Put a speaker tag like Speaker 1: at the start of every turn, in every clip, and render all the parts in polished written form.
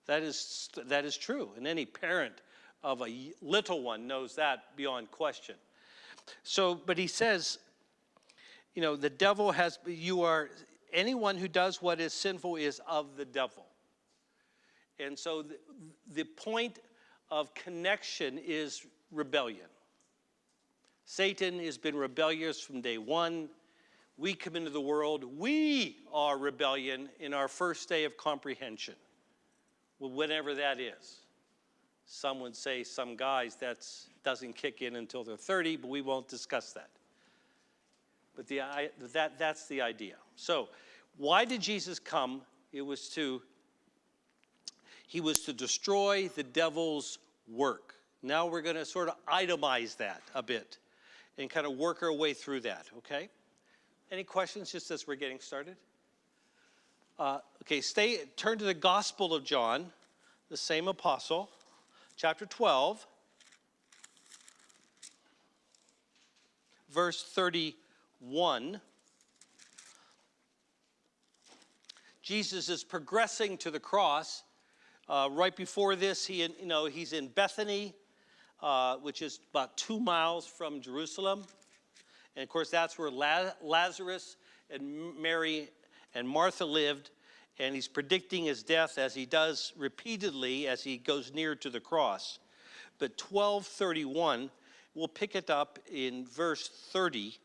Speaker 1: That is true. And any parent of a little one knows that beyond question. So, but he says, you know, the devil has, anyone who does what is sinful is of the devil. And so the point of connection is rebellion. Satan has been rebellious from day one. We come into the world, we are rebellion in our first day of comprehension. Well, whenever that is. Some would say, some guys, that doesn't kick in until they're 30, but we won't discuss that. But that's the idea. So, why did Jesus come? He was to destroy the devil's work. Now we're going to sort of itemize that a bit and kind of work our way through that, okay? Any questions just as we're getting started? Okay, turn to the Gospel of John, the same apostle, chapter 12, verse 31. Jesus is progressing to the cross. Right before this, he's in Bethany, which is about 2 miles from Jerusalem. And of course, that's where Lazarus and Mary and Martha lived. And he's predicting his death, as he does repeatedly as he goes near to the cross. But 12:31, we'll pick it up in verse 30.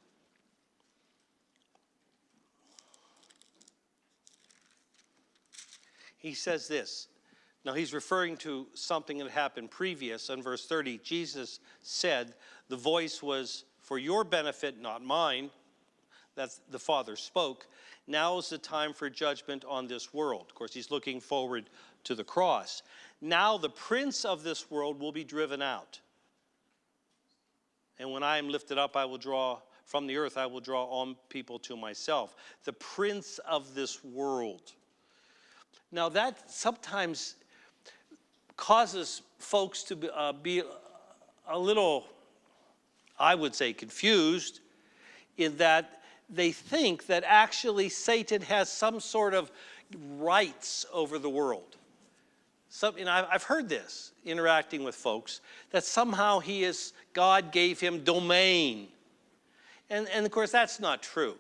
Speaker 1: He says this. Now he's referring to something that happened previous. In verse 30, Jesus said, the voice was for your benefit, not mine. That's the Father spoke. Now is the time for judgment on this world. Of course, he's looking forward to the cross. Now the prince of this world will be driven out. And when I am lifted up, I will draw from the earth, I will draw all people to myself. The prince of this world. Now that sometimes causes folks to be a little, I would say, confused in that they think that actually Satan has some sort of rights over the world. I've heard this interacting with folks, that somehow God gave him domain. And of course, that's not true.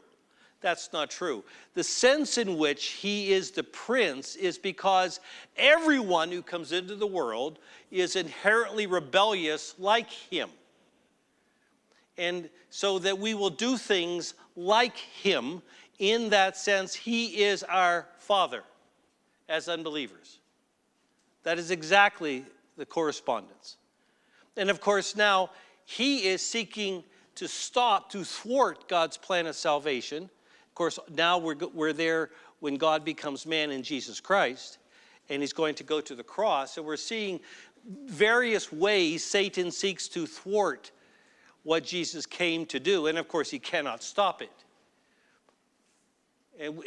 Speaker 1: That's not true. The sense in which he is the prince is because everyone who comes into the world is inherently rebellious like him. And so that we will do things like him. In that sense, he is our father as unbelievers. That is exactly the correspondence. And of course now, he is seeking to thwart God's plan of salvation. Of course, now we're there when God becomes man in Jesus Christ, and he's going to go to the cross. And we're seeing various ways Satan seeks to thwart what Jesus came to do. And of course, he cannot stop it.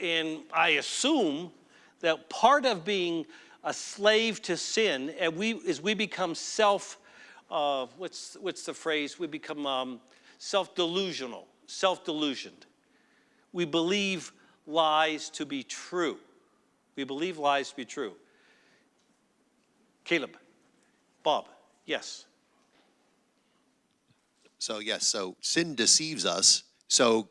Speaker 1: And I assume that part of being a slave to sin, is we become what's the phrase? We become self-delusional, self-delusioned. We believe lies to be true. We believe lies to be true. Caleb, Bob, yes.
Speaker 2: So yes, so sin deceives us. So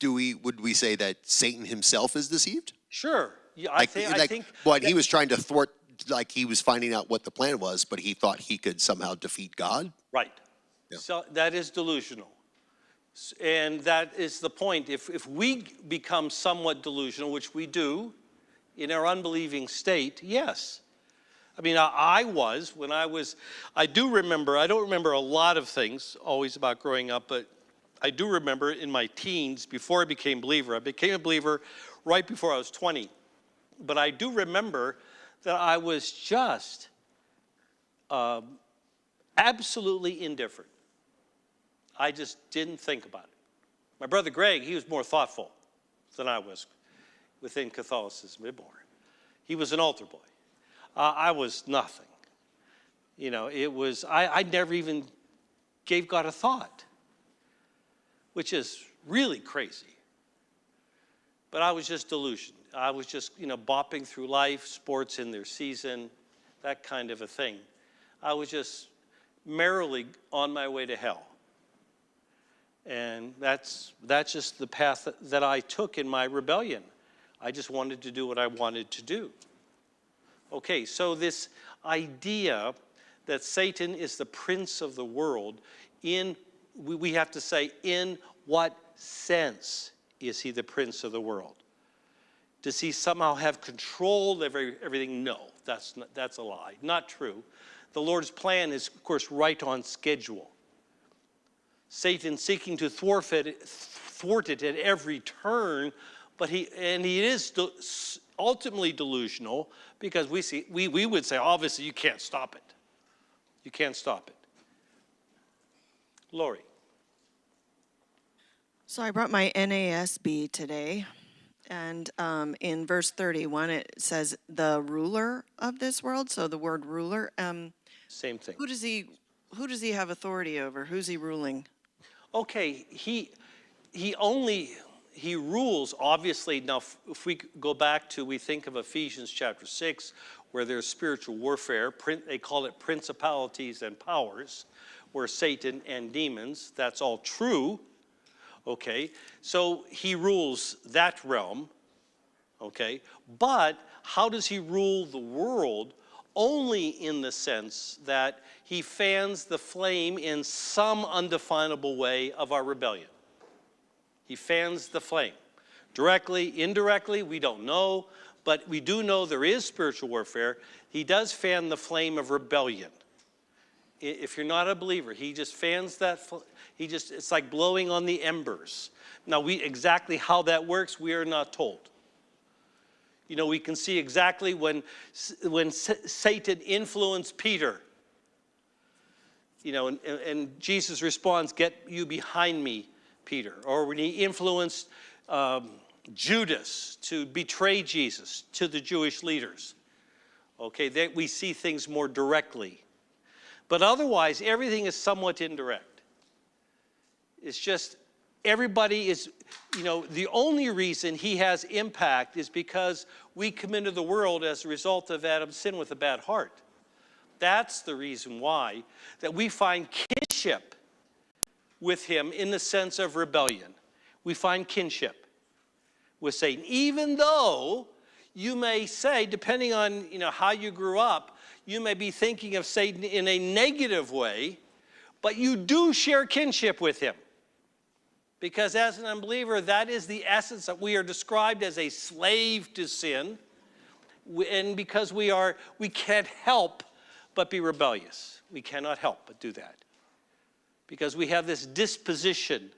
Speaker 2: would we say that Satan himself is deceived?
Speaker 1: Sure. Yeah, I think
Speaker 2: he was trying to thwart, like he was finding out what the plan was, but he thought he could somehow defeat God?
Speaker 1: Right. Yeah. So that is delusional. And that is the point. If we become somewhat delusional, which we do in our unbelieving state, yes. I mean, I don't remember a lot of things always about growing up, but I do remember in my teens, before I became a believer. I became a believer right before I was 20. But I do remember that I was just absolutely indifferent. I just didn't think about it. My brother Greg, he was more thoughtful than I was within Catholicism. He was an altar boy. I was nothing. I never even gave God a thought, which is really crazy. But I was just delusioned. I was just, bopping through life, sports in their season, that kind of a thing. I was just merrily on my way to hell. And that's just the path that I took in my rebellion. I just wanted to do what I wanted to do. Okay, so this idea that Satan is the prince of the world, we have to say, in what sense is he the prince of the world? Does he somehow have control of everything? No, that's a lie. Not true. The Lord's plan is, of course, right on schedule. Satan seeking to thwart it at every turn, but he is ultimately delusional, because we would say, obviously, you can't stop it. You can't stop it. Lori.
Speaker 3: So I brought my NASB today, and in verse 31 it says the ruler of this world. So the word ruler.
Speaker 1: Same thing.
Speaker 3: Who does he have authority over? Who's he ruling?
Speaker 1: Okay, he rules, obviously. Now, if we go back to, we think of Ephesians chapter 6, where there's spiritual warfare. They call it principalities and powers, where Satan and demons, that's all true. Okay, so he rules that realm. Okay, but how does he rule the world? Only in the sense that he fans the flame in some undefinable way of our rebellion. He fans the flame. Directly, indirectly, we don't know, but we do know there is spiritual warfare. He does fan the flame of rebellion. If you're not a believer, he just fans that, it's like blowing on the embers. Now, exactly how that works, we are not told. You know, we can see exactly when Satan influenced Peter. You know, and Jesus responds, "Get you behind me, Peter." Or when he influenced Judas to betray Jesus to the Jewish leaders. Okay, we see things more directly. But otherwise, everything is somewhat indirect. It's just everybody is, you know, the only reason he has impact is because we come into the world as a result of Adam's sin with a bad heart. That's the reason why, that we find kinship with him in the sense of rebellion. We find kinship with Satan. Even though you may say, depending on, you know, how you grew up, you may be thinking of Satan in a negative way, but you do share kinship with him. Because as an unbeliever, that is the essence, that we are described as a slave to sin. And because we can't help but be rebellious. We cannot help but do that. Because we have this disposition,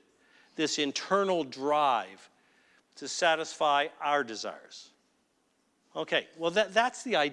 Speaker 1: this internal drive to satisfy our desires. Okay, well, that's the idea.